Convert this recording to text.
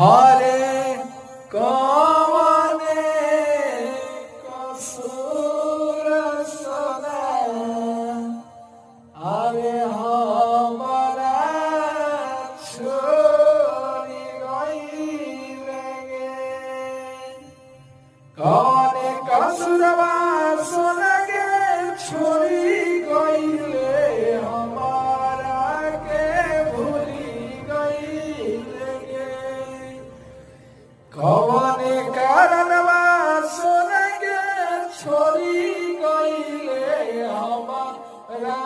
हरे कवने कसूर सदा हरे हमरा छोड़ी गइले गे कवने कसूरवा सोना के छोड़ी गइले हमारा के भूली गइले गे कवने कारणवा सोना के छोड़ी गइले हमारा